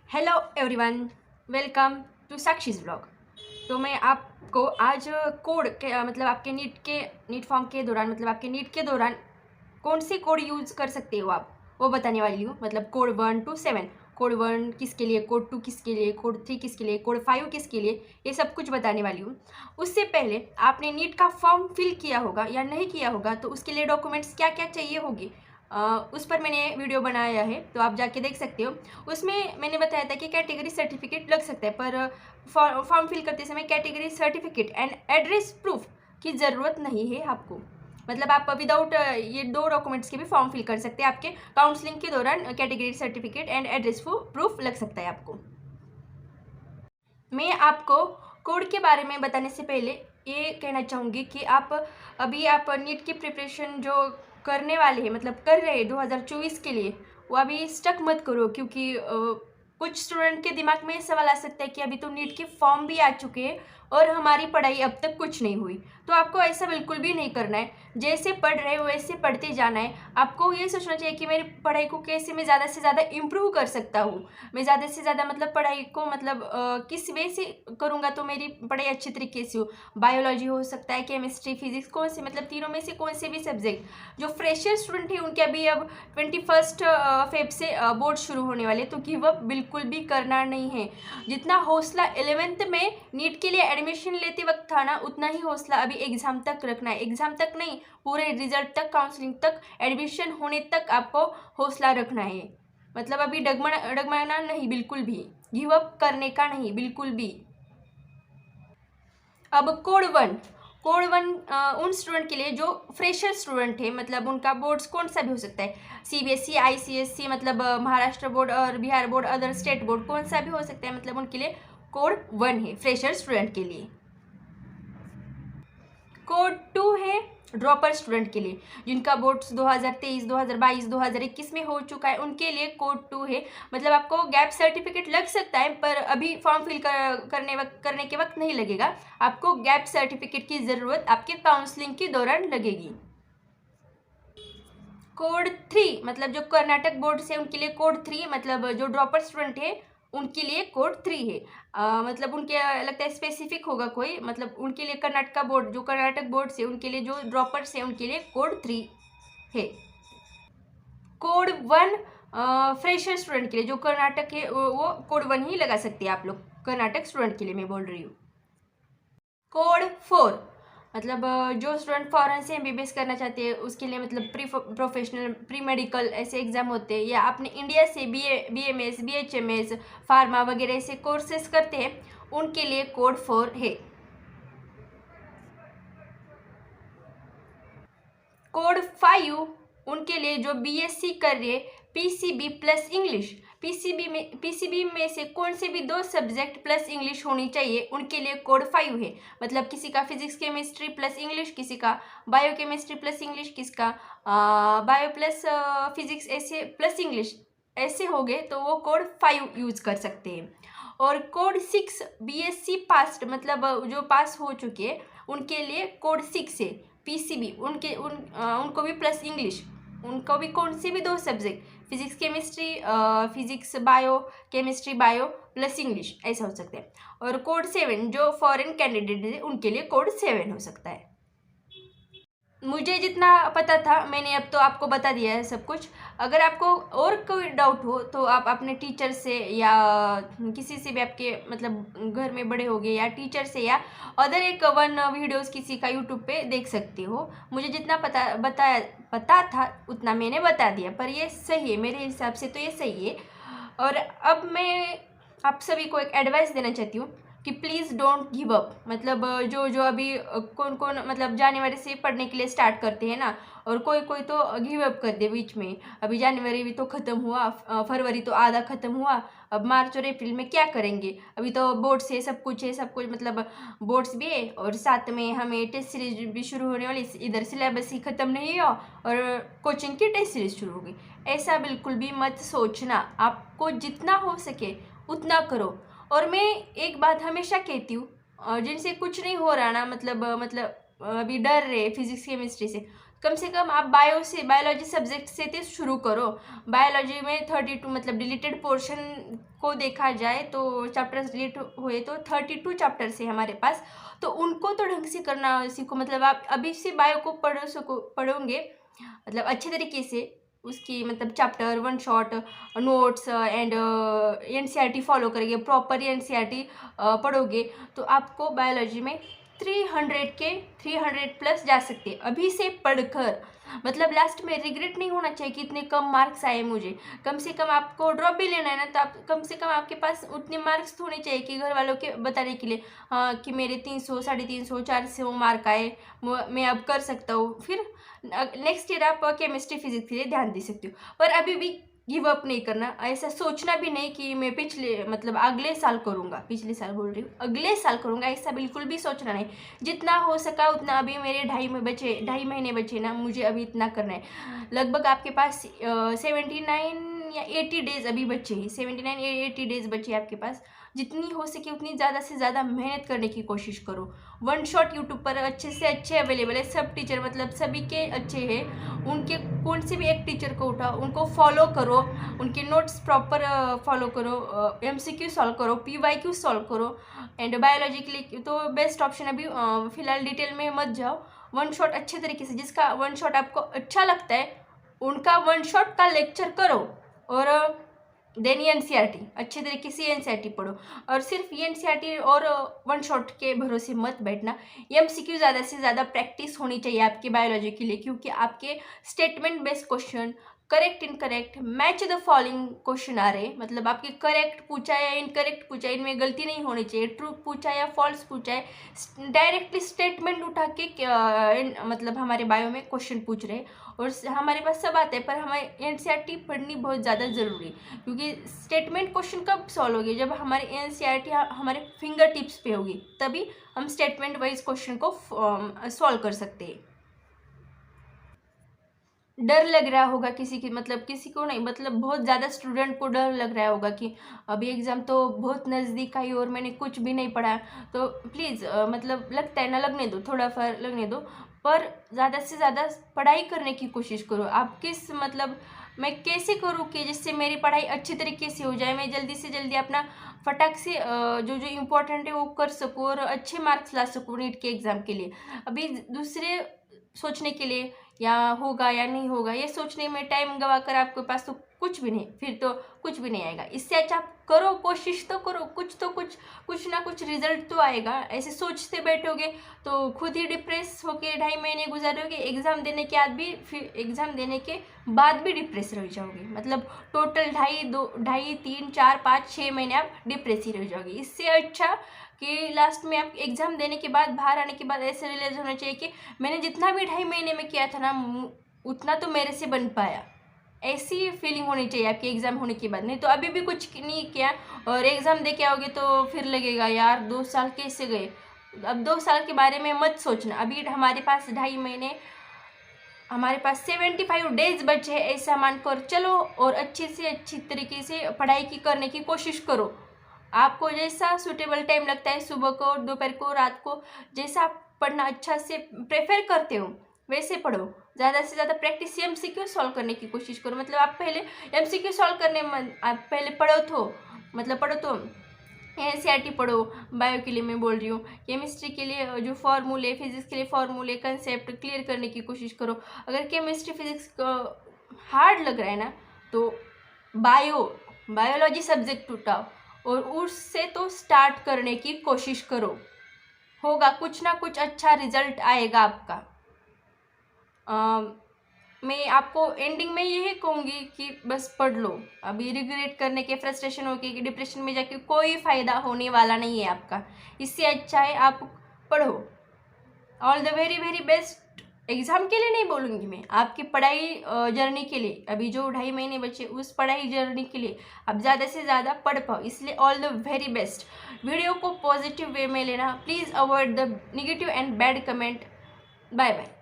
Hello everyone, welcome to Sakshi's vlog. तो मैं आपको आज कोड के मतलब आपके नीट फॉर्म के दौरान मतलब आपके नीट के दौरान कौन से कोड यूज़ कर सकते हो आप वो बताने वाली हूँ। मतलब कोड 1 to 7, कोड 1 किसके लिए, कोड 2 किसके लिए, कोड 3 किसके लिए, कोड 5 किसके लिए, ये सब कुछ बताने वाली हूँ। उससे पहले आपने नीट का फॉर्म फिल किया होगा या नहीं किया होगा, तो उसके लिए डॉक्यूमेंट्स क्या क्या चाहिए होगी उस पर मैंने वीडियो बनाया है, तो आप जाके देख सकते हो। उसमें मैंने बताया था कि कैटेगरी सर्टिफिकेट लग सकता है, पर फॉर्म फिल करते समय category certificate and address proof की ज़रूरत नहीं है आपको। मतलब आप विदाउट ये दो डॉक्यूमेंट्स के भी फॉर्म फिल कर सकते हैं। आपके काउंसलिंग के दौरान category certificate and address proof लग सकता है आपको। मैं आपको कोड के बारे में बताने से पहले ये कहना चाहूँगी कि आप नीट की प्रिपरेशन जो करने वाले हैं, मतलब कर रहे हैं 2024 के लिए, वो अभी स्टक मत करो। क्योंकि कुछ स्टूडेंट के दिमाग में सवाल आ सकता है कि अभी तो नीट के फॉर्म भी आ चुके हैं और हमारी पढ़ाई अब तक कुछ नहीं हुई। तो आपको ऐसा बिल्कुल भी नहीं करना है। जैसे पढ़ रहे हो वैसे पढ़ते जाना है। आपको ये सोचना चाहिए कि मेरी पढ़ाई को कैसे मैं ज़्यादा से ज़्यादा इम्प्रूव कर सकता हूँ। मैं ज़्यादा से ज़्यादा मतलब पढ़ाई को मतलब किस वे से करूँगा तो मेरी पढ़ाई अच्छी तरीके से हो। बायोलॉजी हो सकता है, केमिस्ट्री, फिजिक्स, कौन से मतलब तीनों में से कौन से भी सब्जेक्ट। जो फ्रेशर स्टूडेंट है उनके अभी अब 21 फेब से बोर्ड शुरू होने वाले, तो गिव अप बिल्कुल भी करना नहीं है। जितना हौसला 11th में नीट के लिए एडमिशन लेते वक्त था ना, उतना ही हौसला अभी एग्ज़ाम तक रखना है। एग्ज़ाम तक नहीं, पूरे रिजल्ट तक, काउंसलिंग तक, एडमिशन होने तक आपको हौसला रखना है। मतलब अभी डगमगाना नहीं, बिल्कुल भी गिव अप करने का नहीं, बिल्कुल भी। अब कोड वन उन स्टूडेंट के लिए जो फ्रेशर स्टूडेंट है, मतलब उनका बोर्ड्स कौन सा भी हो सकता है, सीबीएसई, आईसीएसई, मतलब महाराष्ट्र बोर्ड और Bihar board, other state board, कौन सा भी हो सकता है। मतलब उनके लिए कोड 1 है फ्रेशर स्टूडेंट के लिए। कोड 2 है ड्रॉपर स्टूडेंट के लिए, जिनका बोर्ड्स 2023, 2022, 2021 में हो चुका है, उनके लिए कोड 2 है। मतलब आपको गैप सर्टिफिकेट लग सकता है, पर अभी फॉर्म फिल करने के वक्त नहीं लगेगा। आपको गैप सर्टिफिकेट की ज़रूरत आपके काउंसलिंग के दौरान लगेगी। कोड 3 मतलब जो कर्नाटक बोर्ड से उनके लिए कोड 3, मतलब जो ड्रॉपर स्टूडेंट है उनके लिए कोड 3 है। मतलब उनके लगता है स्पेसिफिक होगा कोई, मतलब उनके लिए कर्नाटक बोर्ड से उनके लिए जो ड्रॉपर्स है उनके लिए कोड 3 है। कोड 1 फ्रेशर स्टूडेंट के लिए जो कर्नाटक है वो कोड 1 ही लगा सकते हैं आप लोग। कर्नाटक स्टूडेंट के लिए मैं बोल रही हूँ। कोड 4 मतलब जो स्टूडेंट फॉरेन से एमबीबीएस करना चाहते हैं उसके लिए, मतलब प्रोफेशनल, प्री मेडिकल ऐसे एग्जाम होते हैं, या आपने इंडिया से बीएमएस, बीएचएमएस, फार्मा वगैरह ऐसे कोर्सेज करते हैं, उनके लिए कोड 4 है। कोड 5 उनके लिए जो बीएससी कर रहे हैं पीसीबी प्लस इंग्लिश, पीसीबी में से कौन से भी 2 सब्जेक्ट प्लस इंग्लिश होनी चाहिए, उनके लिए कोड 5 है। मतलब किसी का फिजिक्स केमिस्ट्री प्लस इंग्लिश, किसी का बायो केमिस्ट्री प्लस इंग्लिश, किसका बायो प्लस फिजिक्स ऐसे प्लस इंग्लिश ऐसे हो गए, तो वो कोड 5 यूज कर सकते हैं। और कोड 6 बीएससी पास्ट, मतलब जो पास हो चुके हैं उनके लिए कोड 6 है। पीसीबी उनको भी प्लस इंग्लिश, उनको भी कौन से भी 2 subject, physics chemistry, physics bio, chemistry bio plus English ऐसा हो सकता है। और कोड 7 जो फॉरेन कैंडिडेट है उनके लिए कोड 7 हो सकता है। मुझे जितना पता था मैंने अब तो आपको बता दिया है सब कुछ। अगर आपको और कोई डाउट हो तो आप अपने टीचर से या किसी से भी, आपके मतलब घर में बड़े हो गए या टीचर से, या अदर एक 1 वीडियोस किसी का यूट्यूब पे देख सकते हो। मुझे जितना पता था उतना मैंने बता दिया, पर ये सही है मेरे हिसाब से, तो ये सही है। और अब मैं आप सभी को एक एडवाइस देना चाहती हूँ कि प्लीज़ डोंट गिव अप। मतलब जो अभी कौन मतलब जनवरी से पढ़ने के लिए स्टार्ट करते हैं ना, और कोई तो गिव अप कर दे बीच में। अभी जनवरी भी तो ख़त्म हुआ, फरवरी तो आधा ख़त्म हुआ, अब मार्च और अप्रैल में क्या करेंगे। अभी तो बोर्ड्स है, सब कुछ मतलब बोर्ड्स भी है, और साथ में हमें टेस्ट सीरीज भी शुरू होने वाली, इधर सिलेबस ही ख़त्म नहीं हुआ और कोचिंग की टेस्ट सीरीज शुरू हो गई। ऐसा बिल्कुल भी मत सोचना। आपको जितना हो सके उतना करो। और मैं एक बात हमेशा कहती हूँ, जिनसे कुछ नहीं हो रहा ना, मतलब अभी डर रहे फिजिक्स केमिस्ट्री से, कम से कम आप बायोलॉजी सब्जेक्ट से तो शुरू करो। बायोलॉजी में 32 मतलब डिलीटेड पोर्शन को देखा जाए तो चैप्टर्स डिलीट हुए तो 32 चैप्टर्स है हमारे पास, तो उनको तो ढंग से करना सीखो। मतलब आप अभी से बायो को पढ़ोगे मतलब अच्छे तरीके से, उसकी मतलब chapter one shot notes and NCERT follow करेंगे, प्रॉपर एनसीईआरटी पढ़ोगे तो आपको बायोलॉजी में 300 प्लस जा सकते हैं अभी से पढ़कर। मतलब लास्ट में रिग्रेट नहीं होना चाहिए कि इतने कम मार्क्स आए मुझे। कम से कम आपको ड्रॉप भी लेना है ना, तो आप कम से कम आपके पास उतने मार्क्स होने चाहिए कि घर वालों के बताने के लिए हाँ कि मेरे 300 350 400 मार्क आए, मैं अब कर सकता हूँ। फिर नेक्स्ट ईयर आप केमिस्ट्री फिजिक्स के लिए ध्यान दे सकते हो, पर अभी भी गिव अप नहीं करना। ऐसा सोचना भी नहीं कि मैं अगले साल करूँगा, पिछले साल बोल रही हूँ, अगले साल करूँगा, ऐसा बिल्कुल भी सोचना नहीं। जितना हो सका उतना, अभी मेरे 2.5 महीने बचे ना, मुझे अभी इतना करना है। लगभग आपके पास 79 या 80 डेज अभी बचे हैं, 79 या 80 डेज बचे आपके पास। जितनी हो सके उतनी ज़्यादा से ज़्यादा मेहनत करने की कोशिश करो। वन शॉट यूट्यूब पर अच्छे से अच्छे अवेलेबल है, सब टीचर मतलब सभी के अच्छे हैं। उनके कौन से भी एक टीचर को उठाओ, उनको फॉलो करो, उनके नोट्स प्रॉपर फॉलो करो, MCQ सॉल्व करो, PYQ सॉल्व करो। एंड बायोलॉजी के लिए तो बेस्ट ऑप्शन अभी फिलहाल डिटेल में मत जाओ, वन शॉट अच्छे तरीके से, जिसका वन शॉट आपको अच्छा लगता है उनका वन शॉट का लेक्चर करो, और देन एनसीईआरटी अच्छे तरीके से एनसीईआरटी पढ़ो। और सिर्फ एनसीईआरटी और वन शॉट के भरोसे मत बैठना, MCQ ज़्यादा से ज़्यादा प्रैक्टिस होनी चाहिए आपकी बायोलॉजी के लिए, क्योंकि आपके statement based question, correct incorrect match the following question आ रहे हैं। मतलब आपके करेक्ट पूछा या इनकरेक्ट पूछा, इनमें गलती नहीं होनी चाहिए, ट्रू पूछा या फॉल्स पूछा है, डायरेक्टली स्टेटमेंट उठा के मतलब हमारे बायो में क्वेश्चन पूछ रहे हैं। और हमारे पास सब आता है, पर हमें एनसीईआरटी पढ़नी बहुत ज़्यादा ज़रूरी है, क्योंकि स्टेटमेंट क्वेश्चन कब सॉल्व होगी, जब हमारी एनसीईआरटी हमारे फिंगर टिप्स पे होगी, तभी हम स्टेटमेंट वाइज क्वेश्चन को सॉल्व कर सकते हैं। डर लग रहा होगा किसी किसी को नहीं, मतलब बहुत ज़्यादा स्टूडेंट को डर लग रहा होगा कि अभी एग्ज़ाम तो बहुत नज़दीक आई और मैंने कुछ भी नहीं पढ़ा, तो प्लीज़ मतलब लगता है ना, लगने दो, थोड़ा फर लगने दो, पर ज़्यादा से ज़्यादा पढ़ाई करने की कोशिश करो। आप मैं कैसे करूँ कि जिससे मेरी पढ़ाई अच्छी तरीके से हो जाए, मैं जल्दी से जल्दी अपना फटाक से जो जो इम्पोर्टेंट है वो कर सकूँ और अच्छे मार्क्स ला सकूँ नीट के एग्ज़ाम के लिए। अभी दूसरे सोचने के लिए या होगा या नहीं होगा ये सोचने में टाइम गवा कर आपके पास तो कुछ भी नहीं, फिर तो कुछ भी नहीं आएगा। इससे अच्छा आप करो, कोशिश तो करो, कुछ ना कुछ रिजल्ट तो आएगा। ऐसे सोचते बैठोगे तो खुद ही डिप्रेस होके 2.5 महीने गुजारोगे, एग्ज़ाम देने के बाद भी डिप्रेस रह जाओगे। मतलब टोटल 2.5 3 4 5 6 महीने आप डिप्रेस ही रह जाओगे। इससे अच्छा कि लास्ट में आप एग्ज़ाम देने के बाद, बाहर आने के बाद ऐसे रियलाइज होना चाहिए कि मैंने जितना भी 2.5 महीने में किया था ना, उतना तो मेरे से बन पाया। ऐसी फीलिंग होनी चाहिए आपके एग्ज़ाम होने के बाद। नहीं तो अभी भी कुछ नहीं किया और एग्ज़ाम दे के आओगे तो फिर लगेगा यार 2 साल कैसे गए। अब 2 साल के बारे में मत सोचना, अभी हमारे पास 2.5 महीने, हमारे पास 75 डेज बचे हैं, ऐसा मानकर चलो और अच्छे से अच्छी तरीके से पढ़ाई करने की कोशिश करो। आपको जैसा सूटेबल टाइम लगता है, सुबह को, दोपहर को, रात को, जैसा आप पढ़ना अच्छा से प्रेफर करते हो वैसे पढ़ो। ज़्यादा से ज़्यादा प्रैक्टिस MCQ सॉल्व करने की कोशिश करो। मतलब आप पहले MCQ सॉल्व करने में आप पहले पढ़ो तो NCERT पढ़ो। बायो के लिए मैं बोल रही हूँ, केमिस्ट्री के लिए जो फॉर्मूले, फिजिक्स के लिए फॉर्मूले, कंसेप्ट क्लियर करने की कोशिश करो। अगर केमिस्ट्री फिजिक्स हार्ड लग रहा है ना, तो बायोलॉजी सब्जेक्ट उठाओ और उससे तो स्टार्ट करने की कोशिश करो, होगा कुछ ना कुछ अच्छा रिजल्ट आएगा आपका। मैं आपको एंडिंग में यही कहूँगी कि बस पढ़ लो। अभी रिग्रेट करने के, फ्रस्ट्रेशन होके कि डिप्रेशन में जाके कोई फ़ायदा होने वाला नहीं है आपका। इससे अच्छा है आप पढ़ो। All the very very best. Exam के लिए नहीं बोलूँगी मैं, आपकी पढ़ाई जर्नी के लिए, अभी जो 2.5 महीने बचे उस पढ़ाई जर्नी के लिए आप ज़्यादा से ज़्यादा पढ़ पाओ, इसलिए all the very best. Video को पॉजिटिव वे में लेना, please avoid the negative and bad comment. Bye bye.